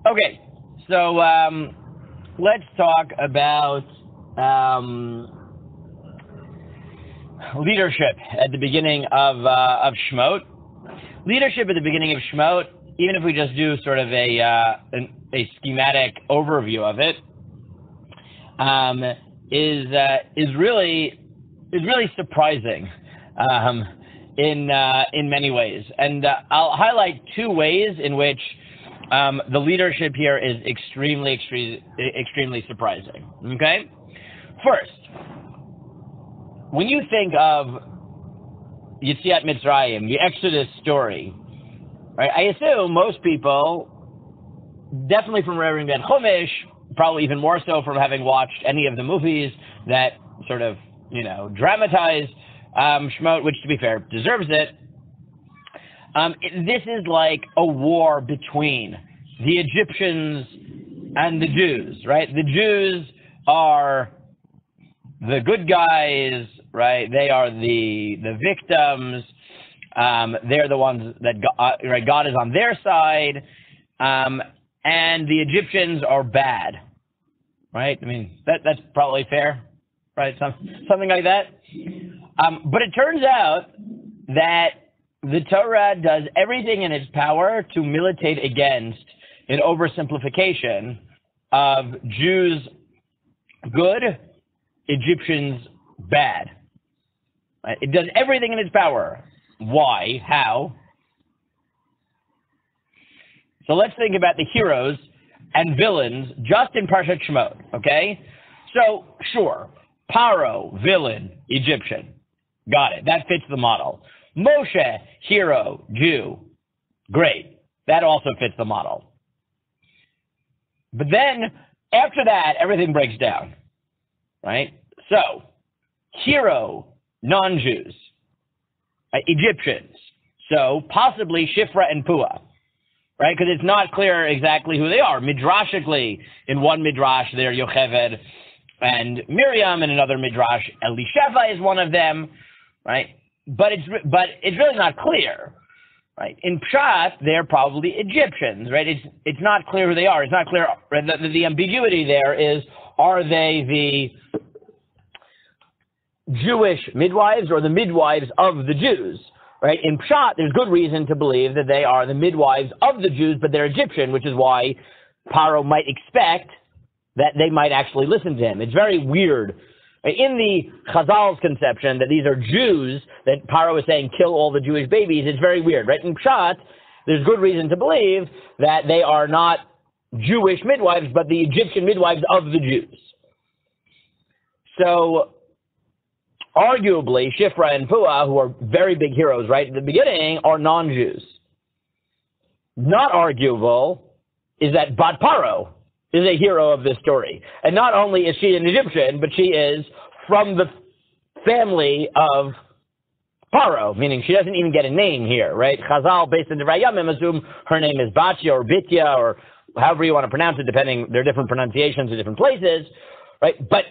Okay, so let's talk about leadership at the beginning of Shemot. Leadership at the beginning of Shemot, even if we just do sort of a schematic overview of it, is really surprising in many ways, and I'll highlight two ways in which the leadership here is extremely surprising. Okay, first, when you think of Yetziat Mitzrayim, the Exodus story, right? I assume most people, definitely from reading Ben Chumash, probably even more so from having watched any of the movies that sort of, dramatize Shemot, which, to be fair, deserves it. This is like a war between the Egyptians and the Jews, right? The Jews are the good guys, right? They are the victims. They're the ones that God is on their side, and the Egyptians are bad, right? I mean, that's probably fair, right? Something like that. But it turns out that the Torah does everything in its power to militate against an oversimplification of Jews good, Egyptians bad. Right? It does everything in its power. Why? How? So let's think about the heroes and villains just in Parshat Shemot, okay? So, sure, Paro, villain, Egyptian. Got it. That fits the model. Moshe, hero, Jew. Great. That also fits the model. But then, after that, everything breaks down, right? So, hero, non-Jews, Egyptians. So, possibly Shifra and Puah, right? Because it's not clear exactly who they are. Midrashically, in one midrash, they're Yocheved and Miriam. In another midrash, Elisheva is one of them, right? But it's really not clear, right? In Pshat, they're probably Egyptians, right? It's not clear who they are. It's not clear. The ambiguity there is, are they the Jewish midwives or the midwives of the Jews, right? In Pshat, there's good reason to believe that they are the midwives of the Jews, but they're Egyptian, which is why Paro might expect that they might actually listen to him. It's very weird. In the Chazal's conception that these are Jews, that Paro is saying, kill all the Jewish babies, it's very weird, right? In Pshat, there's good reason to believe that they are not Jewish midwives, but the Egyptian midwives of the Jews. So, arguably, Shifra and Puah, who are very big heroes right at the beginning, are non-Jews. Not arguable is that Bat Paro is a hero of this story. And not only is she an Egyptian, but she is from the family of Paro, meaning she doesn't even get a name here, right? Chazal, based on the Rayamim, assume her name is Batya or Bitya, or however you want to pronounce it, depending, there are different pronunciations in different places, right? But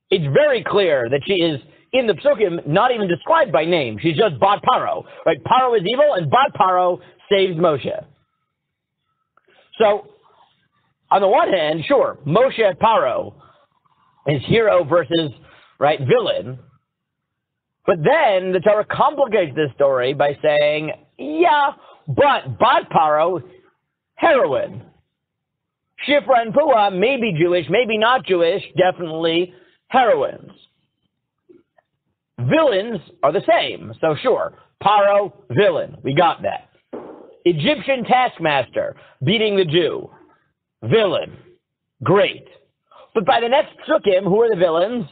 it's very clear that she is, in the Psukim, not even described by name. She's just Bat Paro, right? Paro is evil, and Bat Paro saves Moshe. So, on the one hand, sure, Moshe Paro is hero versus, right, villain. But then the Torah complicates this story by saying, yeah, but Bat Paro, heroine. Shifra and Puah may be Jewish, maybe not Jewish, definitely heroines. Villains are the same. So sure, Paro, villain. We got that. Egyptian taskmaster, beating the Jew. Villain. Great. But by the next psukim, who are the villains?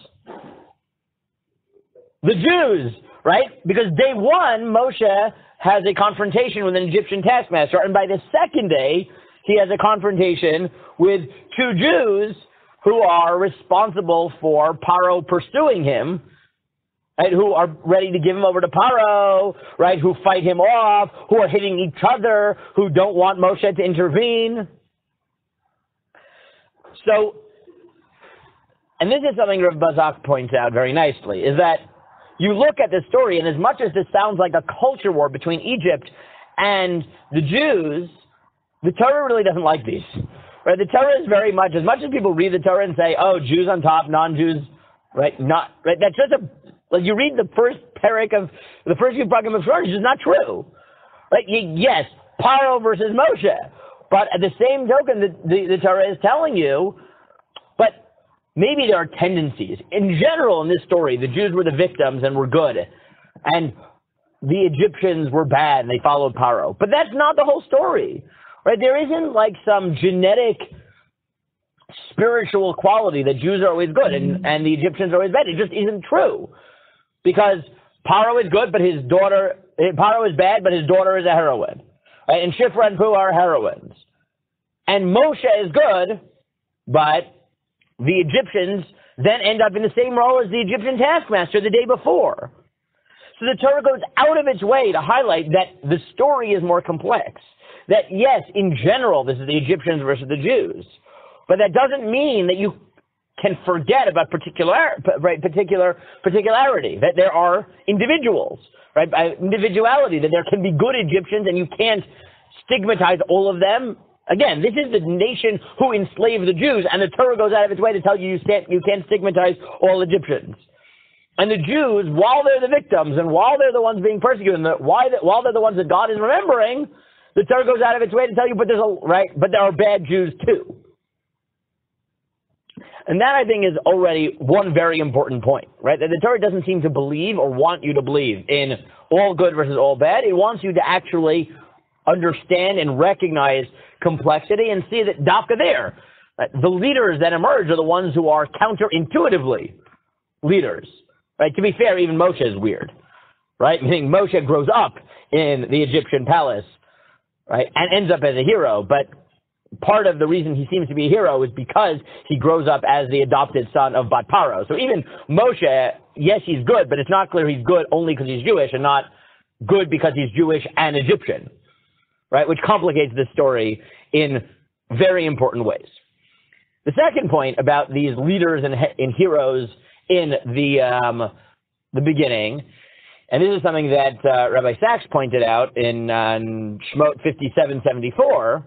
The Jews, right? Because day one, Moshe has a confrontation with an Egyptian taskmaster, and by the second day, he has a confrontation with two Jews who are responsible for Paro pursuing him, right? Who are ready to give him over to Paro, right? Who fight him off, who are hitting each other, who don't want Moshe to intervene. So, and this is something Rav Bazak points out very nicely, is that you look at this story, and as much as this sounds like a culture war between Egypt and the Jews, the Torah really doesn't like these, Right? The Torah is very much as people read the Torah and say, oh, Jews on top, non-Jews, right? Not, right? That's just like you read the first parak of, the first few paragraph of Torah, it's just not true. Right? Yes, Paro versus Moshe. But at the same token, the Torah is telling you, but maybe there are tendencies. In general, in this story, the Jews were the victims and were good. And the Egyptians were bad and they followed Paro. But that's not the whole story. Right? There isn't like some genetic spiritual quality that Jews are always good and the Egyptians are always bad. It just isn't true. Because Paro is good, but Paro is bad, but his daughter is a heroine. Right? And Shifra and Puah are heroines. And Moshe is good, but the Egyptians then end up in the same role as the Egyptian taskmaster the day before. So the Torah goes out of its way to highlight that the story is more complex. That yes, in general, this is the Egyptians versus the Jews. But that doesn't mean that you can forget about particularity, that there are individuals, right? By individuality, that there can be good Egyptians and you can't stigmatize all of them. Again, this is the nation who enslaved the Jews, and the Torah goes out of its way to tell you you can't stigmatize all Egyptians. And the Jews, while they're the victims and while they're the ones being persecuted, and while they're the ones that God is remembering, the Torah goes out of its way to tell you, but there are bad Jews too. And that, I think, is already one very important point, right? That the Torah doesn't seem to believe or want you to believe in all good versus all bad. It wants you to actually understand and recognize complexity and see that dafka there, the leaders that emerge are the ones who are counterintuitively leaders, right? To be fair, even Moshe is weird, right? Meaning Moshe grows up in the Egyptian palace, right, and ends up as a hero, but part of the reason he seems to be a hero is because he grows up as the adopted son of Bat Paro. So even Moshe, yes, he's good, but it's not clear he's good only because he's Jewish and not good because he's Jewish and Egyptian, right? Which complicates this story in very important ways. The second point about these leaders and heroes in the beginning, and this is something that Rabbi Sachs pointed out in Shemot 57:74,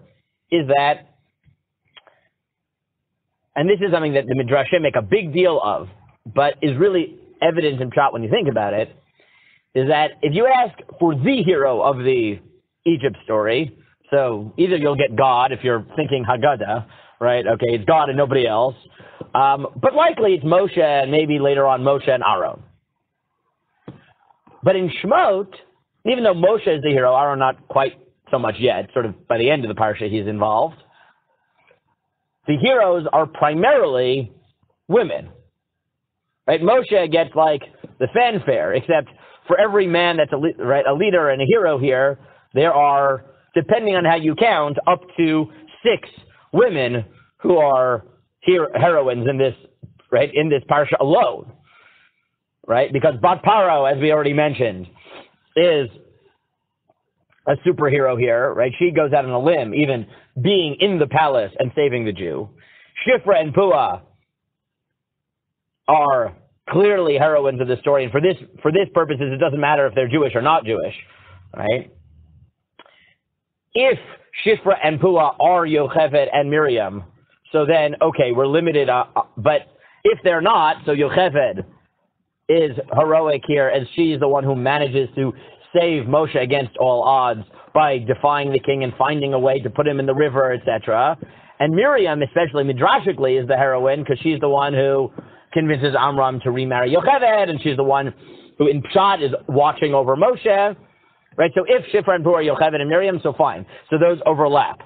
is that, and this is something that the Midrashim make a big deal of, but is really evident in Pshat when you think about it, is that if you ask for the hero of the Egypt story, so either you'll get God if you're thinking Haggadah, right? Okay, it's God and nobody else. But likely it's Moshe and maybe later on Moshe and Aaron. But in Shemot, even though Moshe is the hero, Aaron not quite so much yet, sort of by the end of the parsha he's involved, the heroes are primarily women. Right? Moshe gets like the fanfare, except for every man that's a leader and a hero here, there are, depending on how you count, up to 6 women who are heroines in this, right, in this parsha alone. Right? Because Bat Paro, as we already mentioned, is a superhero here, right? She goes out on a limb, even being in the palace and saving the Jew. Shifra and Puah are clearly heroines of the story, and for this purposes, it doesn't matter if they're Jewish or not Jewish, right? If Shifra and Puah are Yocheved and Miriam, so then, okay, we're limited, but if they're not, so Yocheved is heroic here, as she's the one who manages to save Moshe against all odds by defying the king and finding a way to put him in the river, etc. And Miriam, especially midrashically, is the heroine because she's the one who convinces Amram to remarry Yocheved, and she's the one who in Pshat is watching over Moshe. Right? So if Shifra and Puah are Yocheved and Miriam, so fine. So those overlap.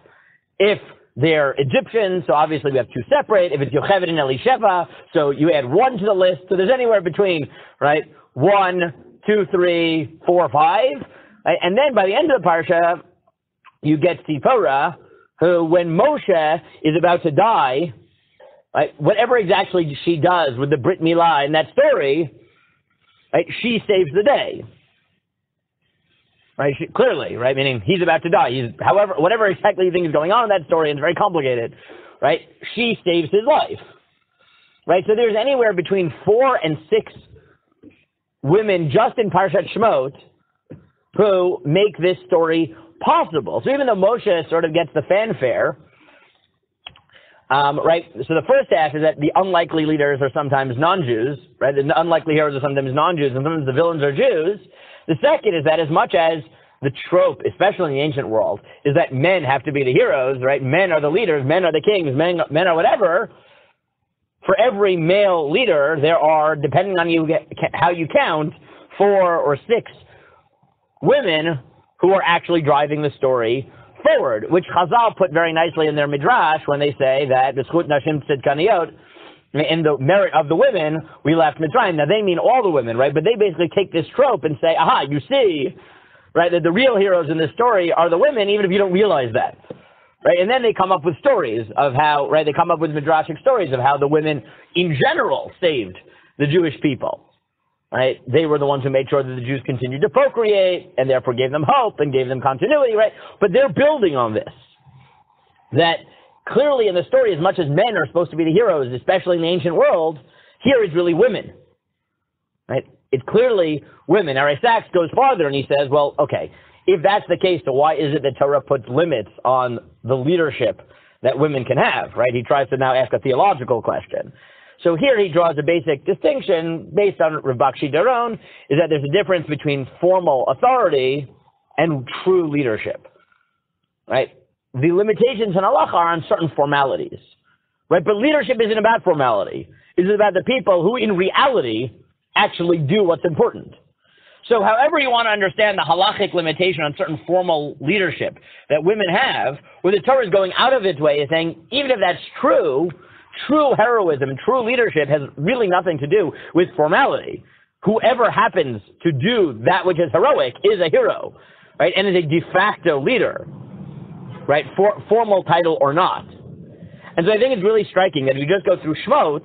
If they're Egyptians, so obviously we have 2 separate. If it's Yocheved and Elisheva, so you add 1 to the list. So there's anywhere between, right, 1, 2, 3, 4, 5. Right? And then by the end of the parsha, you get Sipporah, who, when Moshe is about to die, right, whatever exactly she does with the Brit Milah in that story, right, she saves the day. Right, clearly, right, meaning he's about to die. Whatever exactly you think is going on in that story, and it's very complicated, right, she saves his life. Right, so there's anywhere between 4 and 6 women just in Parshat Shemot who make this story possible. So even though Moshe sort of gets the fanfare, Right? So the first half is that the unlikely leaders are sometimes non-Jews, right? The unlikely heroes are sometimes non-Jews, and sometimes the villains are Jews. The second is that as much as the trope, especially in the ancient world, is that men have to be the heroes, right? Men are the leaders, men are the kings, men are whatever. For every male leader, there are, depending on how you count, 4 or 6 women who are actually driving the story forward, which Chazal put very nicely in their midrash when they say that the Zchut Nashim Tzidkaniyot, in the merit of the women, we left Mitzrayim. Now, they mean all the women, right? But they basically take this trope and say, aha, you see, right, that the real heroes in this story are the women, even if you don't realize that. Right? And then they come up with stories of how, right, they come up with midrashic stories of how the women in general saved the Jewish people. Right? They were the ones who made sure that the Jews continued to procreate and therefore gave them hope and gave them continuity, right? But they're building on this. That clearly in the story, as much as men are supposed to be the heroes, especially in the ancient world, here it's really women. Right? It's clearly women. Now, Sachs goes farther and he says, well, okay, if that's the case, so why is it that Torah puts limits on the leadership that women can have, right? He tries to now ask a theological question. So here he draws a basic distinction based on Rav Bakshi Daron, is that there's a difference between formal authority and true leadership, right? The limitations in halacha are on certain formalities, right? But leadership isn't about formality. It's about the people who in reality actually do what's important. So however you want to understand the halachic limitation on certain formal leadership that women have, where the Torah is going out of its way is saying, even if that's true, true heroism and true leadership has really nothing to do with formality. Whoever happens to do that which is heroic is a hero, right? And is a de facto leader, right? Formal title or not. And so I think it's really striking that if you just go through Shemot,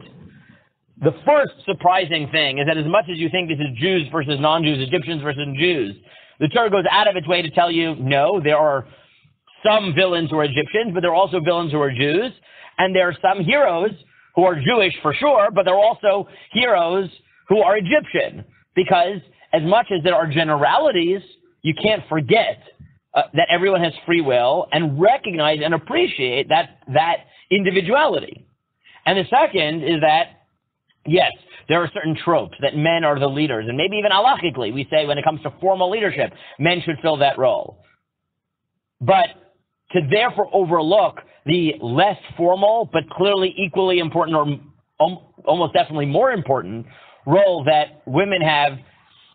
the first surprising thing is that as much as you think this is Jews versus non-Jews, Egyptians versus Jews, the Torah goes out of its way to tell you, no, there are some villains who are Egyptians, but there are also villains who are Jews, and there are some heroes who are Jewish for sure, but there are also heroes who are Egyptian, because as much as there are generalities, you can't forget that everyone has free will and recognize and appreciate that individuality. And the second is that yes, there are certain tropes that men are the leaders, and maybe even halachically, we say when it comes to formal leadership, men should fill that role. But to therefore overlook the less formal, but clearly equally important or almost definitely more important role that women have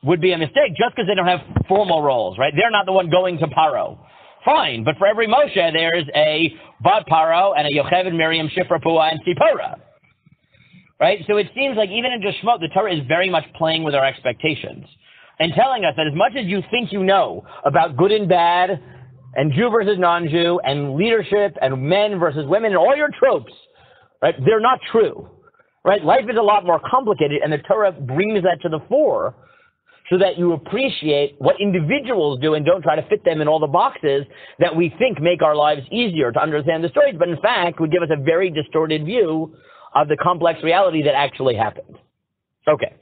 would be a mistake just because they don't have formal roles, right? They're not the one going to Paro. Fine, but for every Moshe, there's a Bat Paro and a Yocheved, Miriam, Shifra, Pua, and Sipora. Right? So it seems like even in just Shemot, the Torah is very much playing with our expectations and telling us that as much as you think you know about good and bad and Jew versus non-Jew and leadership and men versus women and all your tropes, right, they're not true. Right? Life is a lot more complicated, and the Torah brings that to the fore so that you appreciate what individuals do and don't try to fit them in all the boxes that we think make our lives easier to understand the stories, but in fact would give us a very distorted view of the complex reality that actually happened. Okay.